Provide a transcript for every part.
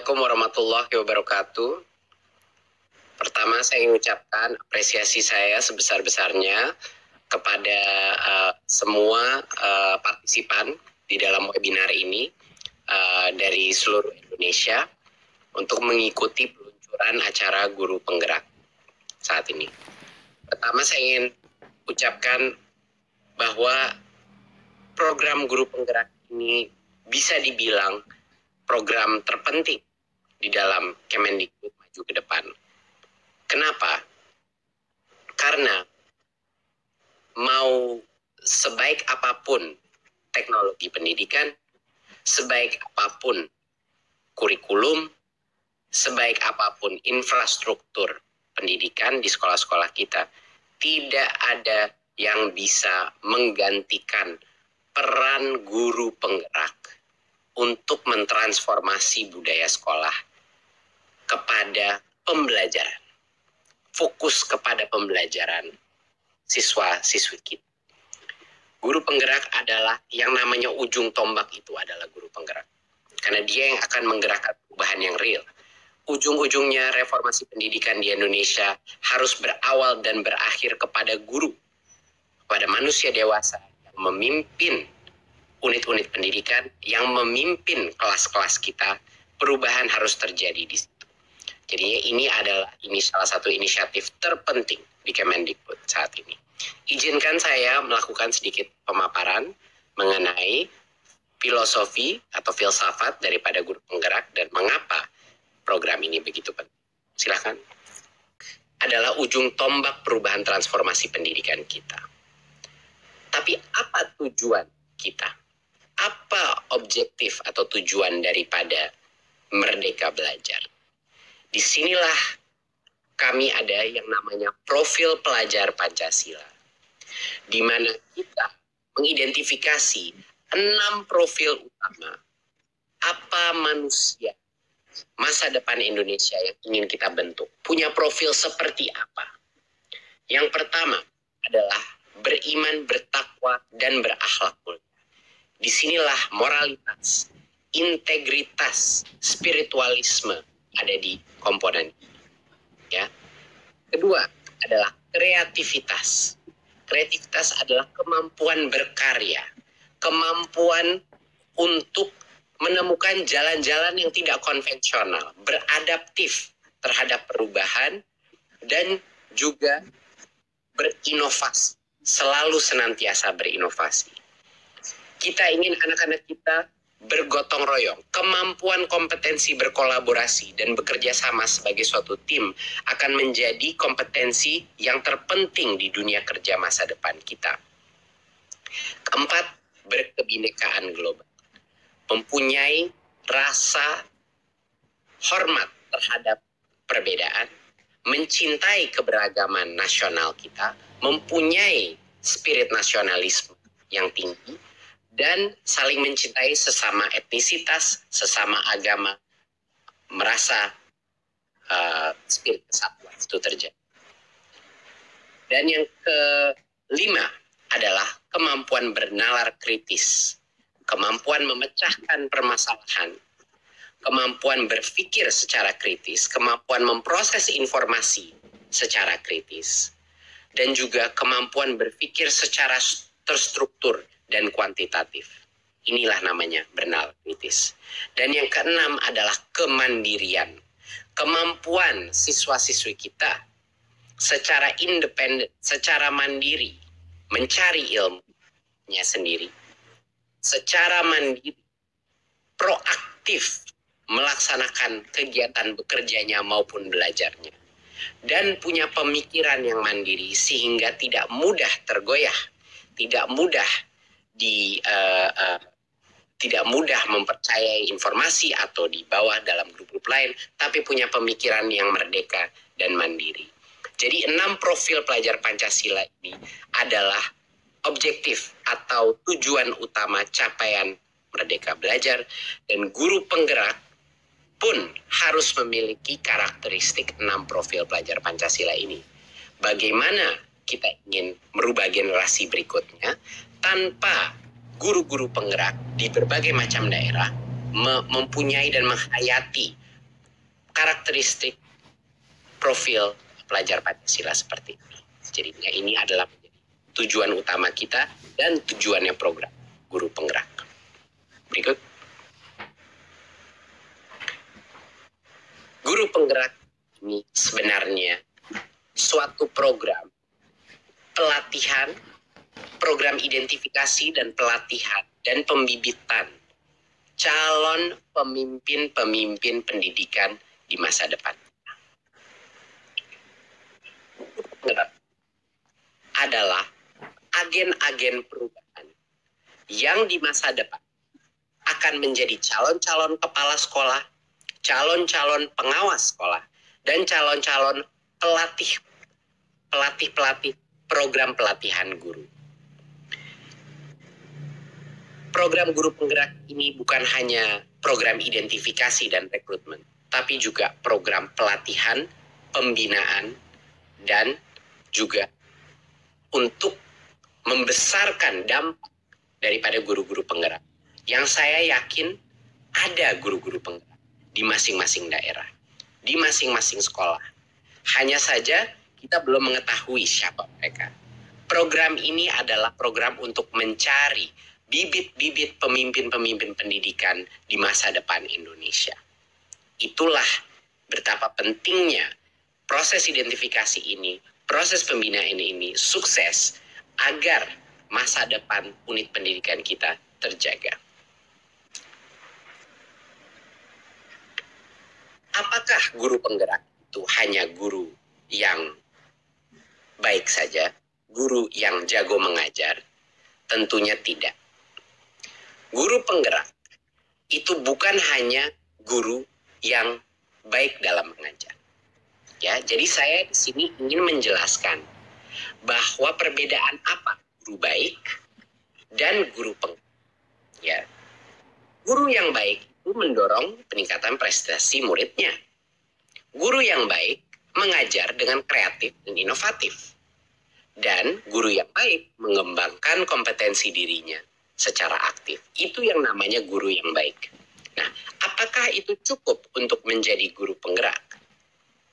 Assalamualaikum warahmatullahi wabarakatuh. Pertama, saya ingin ucapkan apresiasi saya sebesar-besarnya kepada semua partisipan di dalam webinar ini dari seluruh Indonesia untuk mengikuti peluncuran acara Guru Penggerak saat ini. Pertama, saya ingin ucapkan bahwa program Guru Penggerak ini bisa dibilang program terpenting di dalam Kemendikbud maju ke depan. Kenapa? Karena mau sebaik apapun teknologi pendidikan, sebaik apapun kurikulum, sebaik apapun infrastruktur pendidikan di sekolah-sekolah kita, tidak ada yang bisa menggantikan peran guru penggerak untuk mentransformasi budaya sekolah kepada pembelajaran. Fokus kepada pembelajaran siswa-siswi kita. Guru penggerak adalah yang namanya ujung tombak, itu adalah guru penggerak. Karena dia yang akan menggerakkan perubahan yang real. Ujung-ujungnya reformasi pendidikan di Indonesia harus berawal dan berakhir kepada guru, kepada manusia dewasa yang memimpin unit-unit pendidikan, yang memimpin kelas-kelas kita. Perubahan harus terjadi di situ. Jadi ini salah satu inisiatif terpenting di Kemendikbud saat ini. Izinkan saya melakukan sedikit pemaparan mengenai filosofi atau filsafat daripada guru penggerak dan mengapa program ini begitu penting. Silakan. Adalah ujung tombak perubahan transformasi pendidikan kita. Tapi apa tujuan kita? Apa objektif atau tujuan daripada Merdeka Belajar? Disinilah kami ada yang namanya profil pelajar Pancasila, di mana kita mengidentifikasi 6 profil utama apa manusia masa depan Indonesia yang ingin kita bentuk. Punya profil seperti apa? Yang pertama adalah beriman, bertakwa, dan berakhlak mulia. Disinilah moralitas, integritas, spiritualisme ada di komponen. Ya. Kedua adalah kreativitas. Kreativitas adalah kemampuan berkarya, kemampuan untuk menemukan jalan-jalan yang tidak konvensional, beradaptif terhadap perubahan, dan juga berinovasi, selalu senantiasa berinovasi. Kita ingin anak-anak kita bergotong royong, kemampuan kompetensi berkolaborasi dan bekerja sama sebagai suatu tim akan menjadi kompetensi yang terpenting di dunia kerja masa depan kita. Keempat, berkebinekaan global. Mempunyai rasa hormat terhadap perbedaan, mencintai keberagaman nasional kita, mempunyai spirit nasionalisme yang tinggi, dan saling mencintai sesama etnisitas, sesama agama, merasa spirit kesatuan itu terjadi. Dan yang kelima adalah kemampuan bernalar kritis, kemampuan memecahkan permasalahan, kemampuan berpikir secara kritis, kemampuan memproses informasi secara kritis, dan juga kemampuan berpikir secara terstruktur dan kuantitatif. Inilah namanya bernalar kritis. Dan yang keenam adalah kemandirian. Kemampuan siswa-siswi kita secara independen, secara mandiri, mencari ilmunya sendiri. Secara mandiri, proaktif melaksanakan kegiatan bekerjanya maupun belajarnya. Dan punya pemikiran yang mandiri sehingga tidak mudah tergoyah, tidak mudah tidak mudah mempercayai informasi atau di bawah dalam grup-grup lain, tapi punya pemikiran yang merdeka dan mandiri. Jadi 6 profil pelajar Pancasila ini adalah objektif atau tujuan utama capaian Merdeka Belajar, dan guru penggerak pun harus memiliki karakteristik 6 profil pelajar Pancasila ini. Bagaimana kita ingin merubah generasi berikutnya tanpa guru-guru penggerak di berbagai macam daerah mempunyai dan menghayati karakteristik profil pelajar Pancasila seperti ini. Jadinya ini adalah tujuan utama kita dan tujuannya program Guru Penggerak. Berikut. Guru Penggerak ini sebenarnya suatu program pelatihan, program identifikasi dan pelatihan dan pembibitan calon pemimpin-pemimpin pendidikan di masa depan. Adalah agen-agen perubahan yang di masa depan akan menjadi calon-calon kepala sekolah, calon-calon pengawas sekolah, dan calon-calon pelatih program pelatihan guru. Program Guru Penggerak ini bukan hanya program identifikasi dan rekrutmen, tapi juga program pelatihan, pembinaan, dan juga untuk membesarkan dampak daripada guru-guru penggerak. Yang saya yakin ada guru-guru penggerak di masing-masing daerah, di masing-masing sekolah. Hanya saja kita belum mengetahui siapa mereka. Program ini adalah program untuk mencari bibit-bibit pemimpin-pemimpin pendidikan di masa depan Indonesia. Itulah betapa pentingnya proses identifikasi ini, proses pembinaan ini sukses agar masa depan unit pendidikan kita terjaga. Apakah guru penggerak itu hanya guru yang baik saja, guru yang jago mengajar? Tentunya tidak. Guru penggerak itu bukan hanya guru yang baik dalam mengajar. Ya, jadi saya di sini ingin menjelaskan bahwa perbedaan apa guru baik dan guru penggerak. Ya, guru yang baik itu mendorong peningkatan prestasi muridnya. Guru yang baik mengajar dengan kreatif dan inovatif. Dan guru yang baik mengembangkan kompetensi dirinya secara aktif. Itu yang namanya guru yang baik. Nah, apakah itu cukup untuk menjadi guru penggerak?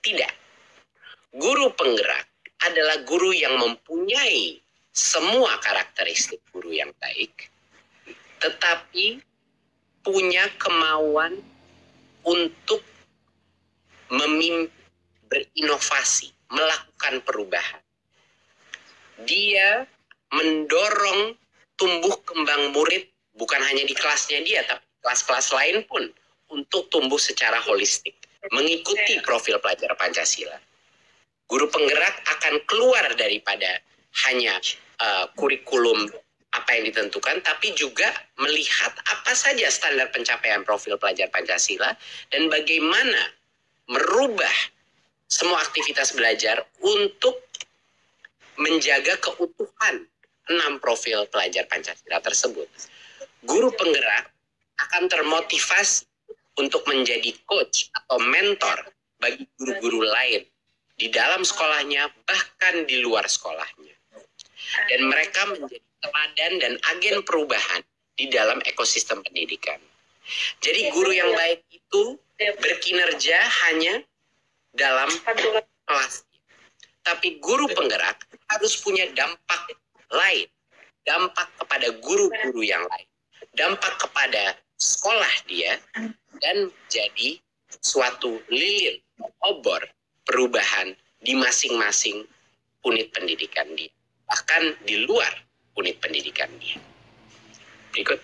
Tidak. Guru penggerak adalah guru yang mempunyai semua karakteristik guru yang baik, tetapi punya kemauan untuk berinovasi, melakukan perubahan. Dia mendorong tumbuh kembang murid bukan hanya di kelasnya dia, tapi kelas-kelas lain pun untuk tumbuh secara holistik, mengikuti profil pelajar Pancasila. Guru penggerak akan keluar daripada hanya kurikulum apa yang ditentukan, tapi juga melihat apa saja standar pencapaian profil pelajar Pancasila dan bagaimana merubah semua aktivitas belajar untuk menjaga keutuhan 6 profil pelajar Pancasila tersebut. Guru penggerak akan termotivasi untuk menjadi coach atau mentor bagi guru-guru lain di dalam sekolahnya, bahkan di luar sekolahnya. Dan mereka menjadi teladan dan agen perubahan di dalam ekosistem pendidikan. Jadi guru yang baik itu berkinerja hanya dalam kelas. Tapi guru penggerak harus punya dampak lain, dampak kepada guru-guru yang lain, dampak kepada sekolah dia, dan jadi suatu lilin obor perubahan di masing-masing unit pendidikan dia, bahkan di luar unit pendidikan dia. Berikut.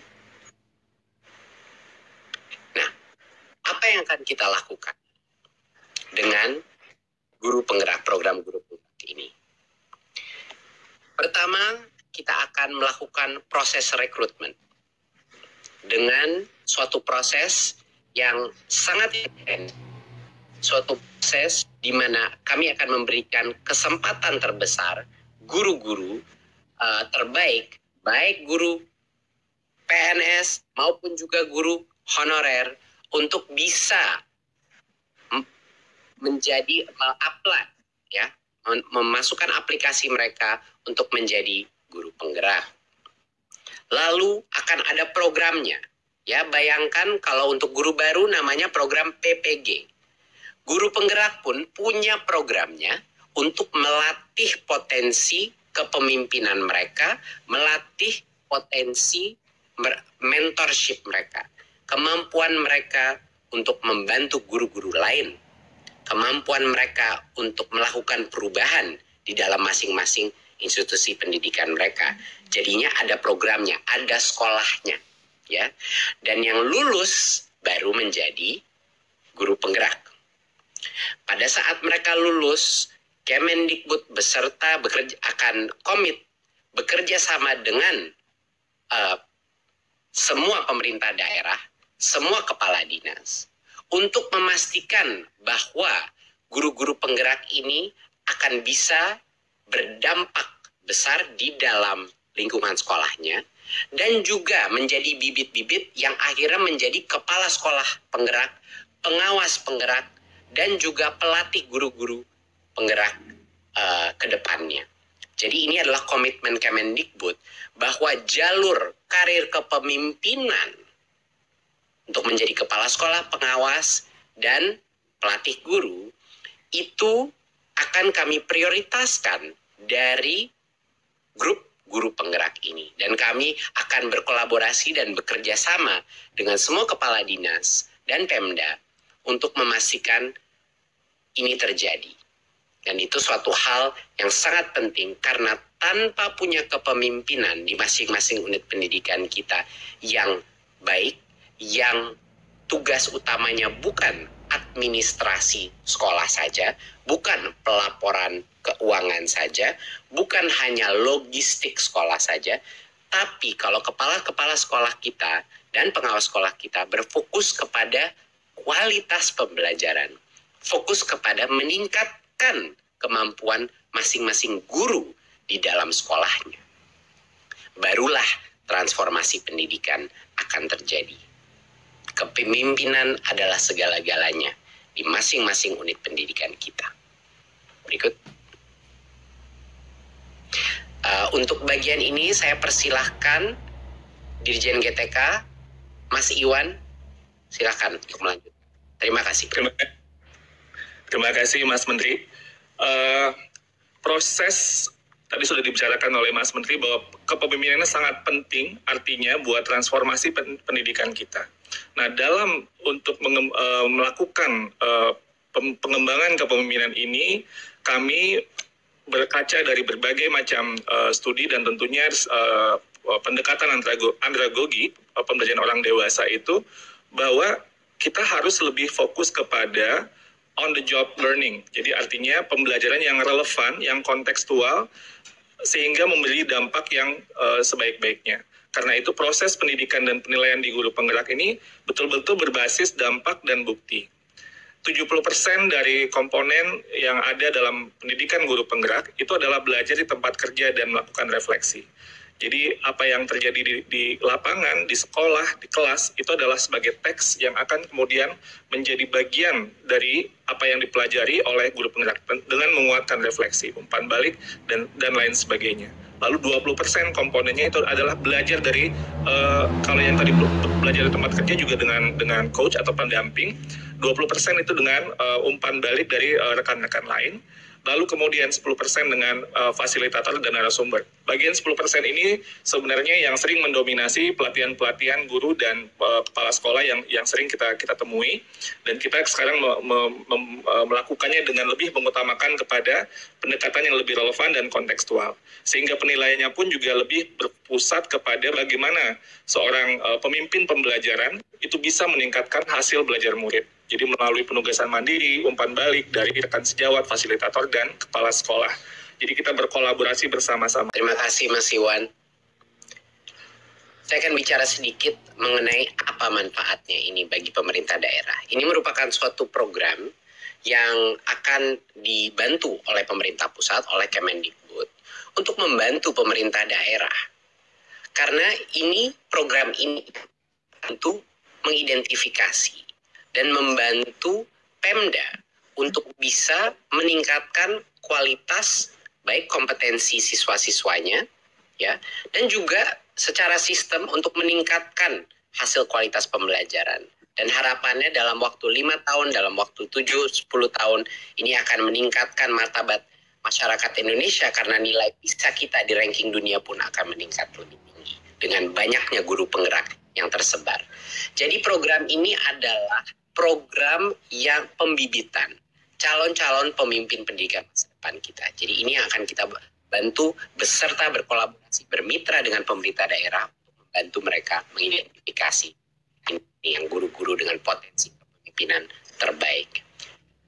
Nah, apa yang akan kita lakukan dengan guru penggerak, program guru penggerak ini? Pertama, kita akan melakukan proses rekrutmen dengan suatu proses yang sangat intens, suatu proses di mana kami akan memberikan kesempatan terbesar guru-guru terbaik, baik guru PNS maupun juga guru honorer, untuk bisa menjadi apply, ya, memasukkan aplikasi mereka untuk menjadi guru penggerak. Lalu akan ada programnya. Ya, bayangkan kalau untuk guru baru namanya program PPG. Guru penggerak pun punya programnya untuk melatih potensi kepemimpinan mereka, melatih potensi mentorship mereka, kemampuan mereka untuk membantu guru-guru lain, kemampuan mereka untuk melakukan perubahan di dalam masing-masing institusi pendidikan mereka. Jadinya ada programnya, ada sekolahnya, ya. Dan yang lulus baru menjadi guru penggerak. Pada saat mereka lulus, Kemendikbud beserta akan komit bekerja sama dengan semua pemerintah daerah, semua kepala dinas, untuk memastikan bahwa guru-guru penggerak ini akan bisa berdampak besar di dalam lingkungan sekolahnya, dan juga menjadi bibit-bibit yang akhirnya menjadi kepala sekolah penggerak, pengawas penggerak, dan juga pelatih guru-guru penggerak ke depannya. Jadi ini adalah komitmen Kemendikbud bahwa jalur karir kepemimpinan untuk menjadi kepala sekolah, pengawas, dan pelatih guru itu akan kami prioritaskan dari grup guru penggerak ini. Dan kami akan berkolaborasi dan bekerja sama dengan semua kepala dinas dan Pemda untuk memastikan ini terjadi. Dan itu suatu hal yang sangat penting karena tanpa punya kepemimpinan di masing-masing unit pendidikan kita yang baik, yang tugas utamanya bukan administrasi sekolah saja, bukan pelaporan keuangan saja, bukan hanya logistik sekolah saja, tapi kalau kepala-kepala sekolah kita dan pengawas sekolah kita berfokus kepada kualitas pembelajaran, fokus kepada meningkatkan kemampuan masing-masing guru di dalam sekolahnya, barulah transformasi pendidikan akan terjadi. Kepemimpinan adalah segala-galanya di masing-masing unit pendidikan kita. Berikut. Untuk bagian ini saya persilahkan Dirjen GTK, Mas Iwan, silakan untuk melanjut. Terima kasih. Terima kasih Mas Menteri. Proses tadi sudah dibicarakan oleh Mas Menteri bahwa kepemimpinannya sangat penting artinya buat transformasi pendidikan kita. Nah, dalam untuk melakukan pengembangan kepemimpinan ini, kami berkaca dari berbagai macam studi dan tentunya pendekatan andragogi pembelajaran orang dewasa itu, bahwa kita harus lebih fokus kepada on the job learning. Jadi artinya pembelajaran yang relevan, yang kontekstual, sehingga memberi dampak yang sebaik-baiknya. Karena itu proses pendidikan dan penilaian di guru penggerak ini betul-betul berbasis dampak dan bukti. 70% dari komponen yang ada dalam pendidikan guru penggerak itu adalah belajar di tempat kerja dan melakukan refleksi. Jadi apa yang terjadi di lapangan, di sekolah, di kelas, itu adalah sebagai teks yang akan kemudian menjadi bagian dari apa yang dipelajari oleh guru penggerak dengan menguatkan refleksi, umpan balik, dan lain sebagainya. Lalu 20% komponennya itu adalah belajar dari, kalau yang tadi belajar di tempat kerja juga dengan coach atau pendamping, 20% itu dengan umpan balik dari rekan-rekan lain. Lalu kemudian 10% dengan fasilitator dan narasumber. Bagian 10% ini sebenarnya yang sering mendominasi pelatihan-pelatihan guru dan kepala sekolah yang sering kita temui. Dan kita sekarang melakukannya dengan lebih mengutamakan kepada pendekatan yang lebih relevan dan kontekstual. Sehingga penilaiannya pun juga lebih berpusat kepada bagaimana seorang pemimpin pembelajaran itu bisa meningkatkan hasil belajar murid. Jadi melalui penugasan mandiri, umpan balik dari rekan sejawat, fasilitator, dan kepala sekolah. Jadi kita berkolaborasi bersama-sama. Terima kasih Mas Iwan. Saya akan bicara sedikit mengenai apa manfaatnya ini bagi pemerintah daerah. Ini merupakan suatu program yang akan dibantu oleh pemerintah pusat, oleh Kemendikbud, untuk membantu pemerintah daerah. Karena ini program ini untuk mengidentifikasi dan membantu Pemda untuk bisa meningkatkan kualitas baik kompetensi siswa-siswanya, ya, dan juga secara sistem untuk meningkatkan hasil kualitas pembelajaran. Dan harapannya dalam waktu 5 tahun, dalam waktu 7-10 tahun, ini akan meningkatkan martabat masyarakat Indonesia karena nilai PISA kita di ranking dunia pun akan meningkat lebih tinggi dengan banyaknya guru penggerak yang tersebar. Jadi program ini adalah program yang pembibitan calon-calon pemimpin pendidikan masa depan kita. Jadi ini yang akan kita bantu beserta berkolaborasi, bermitra dengan pemerintah daerah untuk membantu mereka mengidentifikasi ini yang guru-guru dengan potensi kepemimpinan terbaik.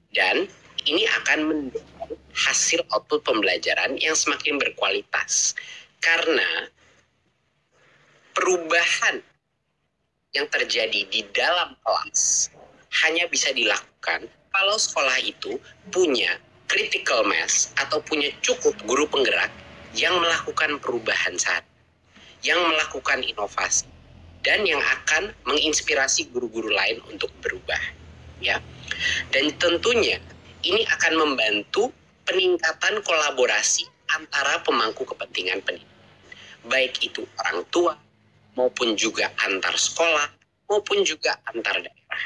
Dan ini akan mendorong hasil output pembelajaran yang semakin berkualitas. Karena perubahan yang terjadi di dalam kelas hanya bisa dilakukan kalau sekolah itu punya critical mass atau punya cukup guru penggerak yang melakukan perubahan saat, yang melakukan inovasi, dan yang akan menginspirasi guru-guru lain untuk berubah, ya. Dan tentunya ini akan membantu peningkatan kolaborasi antara pemangku kepentingan pendidikan, baik itu orang tua maupun juga antar sekolah maupun juga antar daerah.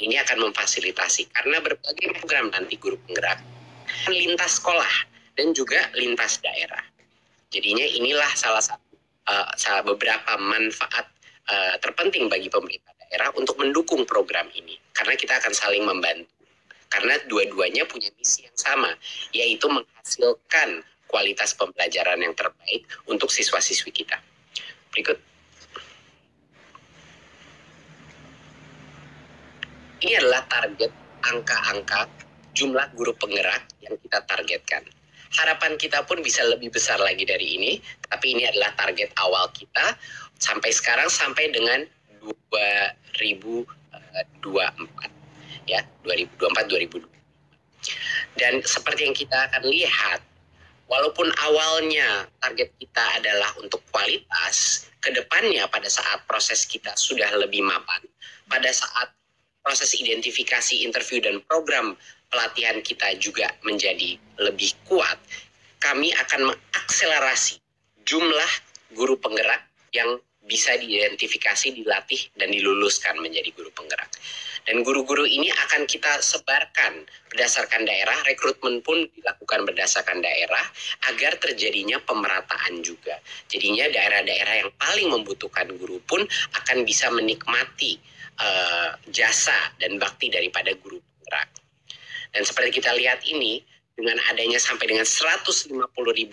Ini akan memfasilitasi karena berbagai program nanti guru penggerak lintas sekolah dan juga lintas daerah. Jadinya inilah salah satu beberapa manfaat terpenting bagi pemerintah daerah untuk mendukung program ini, karena kita akan saling membantu. Karena dua-duanya punya misi yang sama, yaitu menghasilkan kualitas pembelajaran yang terbaik untuk siswa-siswi kita. Berikut. Ini adalah target angka-angka jumlah guru penggerak yang kita targetkan. Harapan kita pun bisa lebih besar lagi dari ini, tapi ini adalah target awal kita sampai sekarang, sampai dengan 2024, ya, 2024-2025. Dan seperti yang kita akan lihat, walaupun awalnya target kita adalah untuk kualitas, kedepannya pada saat proses kita sudah lebih mapan, pada saat proses identifikasi, interview, dan program pelatihan kita juga menjadi lebih kuat, kami akan mengakselerasi jumlah guru penggerak yang bisa diidentifikasi, dilatih, dan diluluskan menjadi guru penggerak. Dan guru-guru ini akan kita sebarkan berdasarkan daerah, rekrutmen pun dilakukan berdasarkan daerah, agar terjadinya pemerataan juga. Jadinya daerah-daerah yang paling membutuhkan guru pun akan bisa menikmati jasa dan bakti daripada guru penggerak. Dan seperti kita lihat ini, dengan adanya sampai dengan 150.000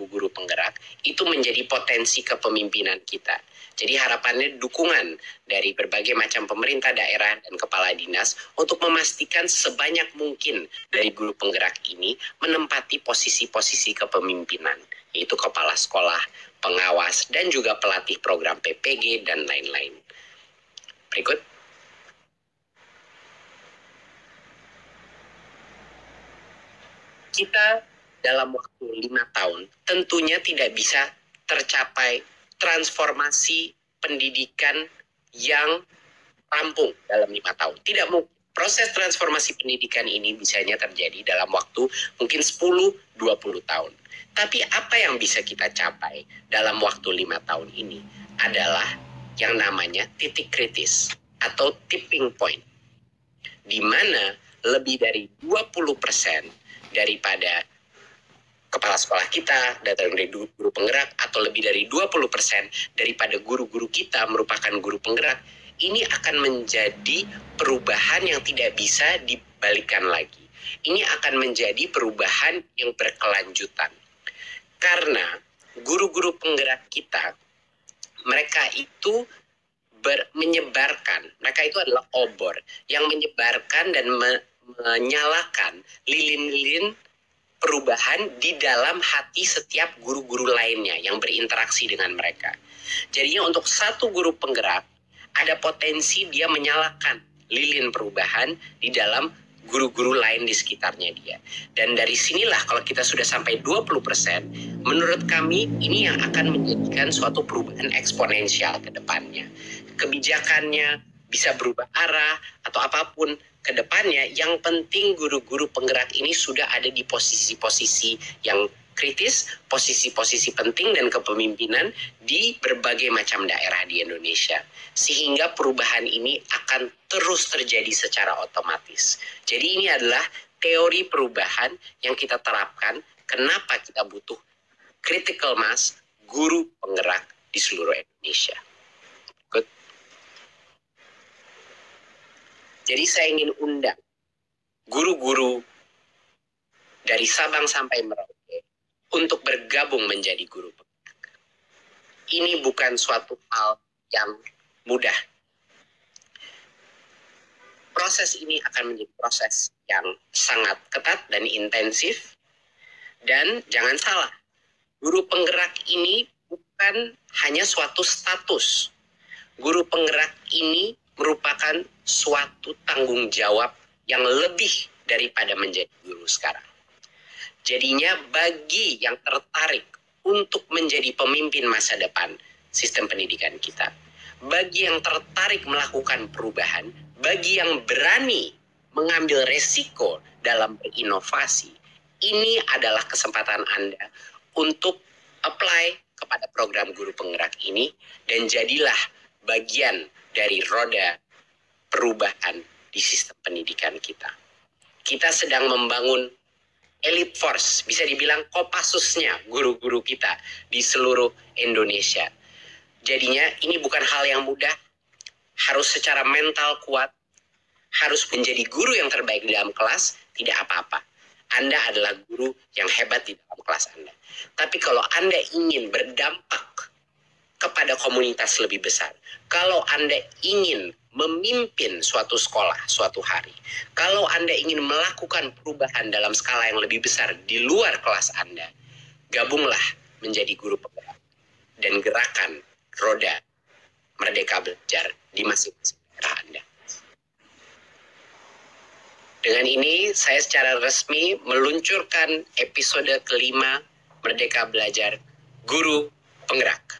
guru penggerak, itu menjadi potensi kepemimpinan kita. Jadi harapannya dukungan dari berbagai macam pemerintah daerah dan kepala dinas untuk memastikan sebanyak mungkin dari guru penggerak ini menempati posisi-posisi kepemimpinan, yaitu kepala sekolah, pengawas, dan juga pelatih program PPG, dan lain-lain. Berikut. Kita dalam waktu 5 tahun tentunya tidak bisa tercapai transformasi pendidikan yang rampung dalam 5 tahun. Tidak mungkin. Proses transformasi pendidikan ini bisanya terjadi dalam waktu mungkin 10-20 tahun. Tapi apa yang bisa kita capai dalam waktu 5 tahun ini adalah yang namanya titik kritis atau tipping point, di mana lebih dari 20% daripada kepala sekolah kita, dari guru penggerak, atau lebih dari 20% daripada guru-guru kita merupakan guru penggerak, ini akan menjadi perubahan yang tidak bisa dibalikkan lagi. Ini akan menjadi perubahan yang berkelanjutan. Karena guru-guru penggerak kita, mereka itu menyebarkan, mereka itu adalah obor yang menyebarkan dan menyalakan lilin-lilin perubahan di dalam hati setiap guru-guru lainnya yang berinteraksi dengan mereka. Jadinya untuk satu guru penggerak, ada potensi dia menyalakan lilin perubahan di dalam guru-guru lain di sekitarnya dia. Dan dari sinilah kalau kita sudah sampai 20%, menurut kami ini yang akan menjadikan suatu perubahan eksponensial ke depannya. Kebijakannya bisa berubah arah atau apapun ke depannya, yang penting guru-guru penggerak ini sudah ada di posisi-posisi yang kritis, posisi-posisi penting dan kepemimpinan di berbagai macam daerah di Indonesia. Sehingga perubahan ini akan terus terjadi secara otomatis. Jadi ini adalah teori perubahan yang kita terapkan. Kenapa kita butuh critical mass guru penggerak di seluruh Indonesia. Good. Jadi saya ingin undang guru-guru dari Sabang sampai Merauke untuk bergabung menjadi guru penggerak. Ini bukan suatu hal yang mudah. Proses ini akan menjadi proses yang sangat ketat dan intensif. Dan jangan salah, guru penggerak ini bukan hanya suatu status. Guru penggerak ini merupakan suatu tanggung jawab yang lebih daripada menjadi guru sekarang. Jadinya bagi yang tertarik untuk menjadi pemimpin masa depan sistem pendidikan kita, bagi yang tertarik melakukan perubahan, bagi yang berani mengambil resiko dalam berinovasi, ini adalah kesempatan Anda untuk apply kepada program guru penggerak ini dan jadilah bagian dari roda perubahan di sistem pendidikan kita. Kita sedang membangun elite force, bisa dibilang Kopassusnya guru-guru kita di seluruh Indonesia. Jadinya ini bukan hal yang mudah, harus secara mental kuat, harus menjadi guru yang terbaik di dalam kelas, tidak apa-apa. Anda adalah guru yang hebat di dalam kelas Anda. Tapi kalau Anda ingin berdampak kepada komunitas lebih besar, kalau Anda ingin memimpin suatu sekolah suatu hari, kalau Anda ingin melakukan perubahan dalam skala yang lebih besar di luar kelas Anda, gabunglah menjadi guru penggerak dan gerakan roda Merdeka Belajar di masing-masing daerah Anda. Dengan ini, saya secara resmi meluncurkan episode kelima Merdeka Belajar Guru Penggerak.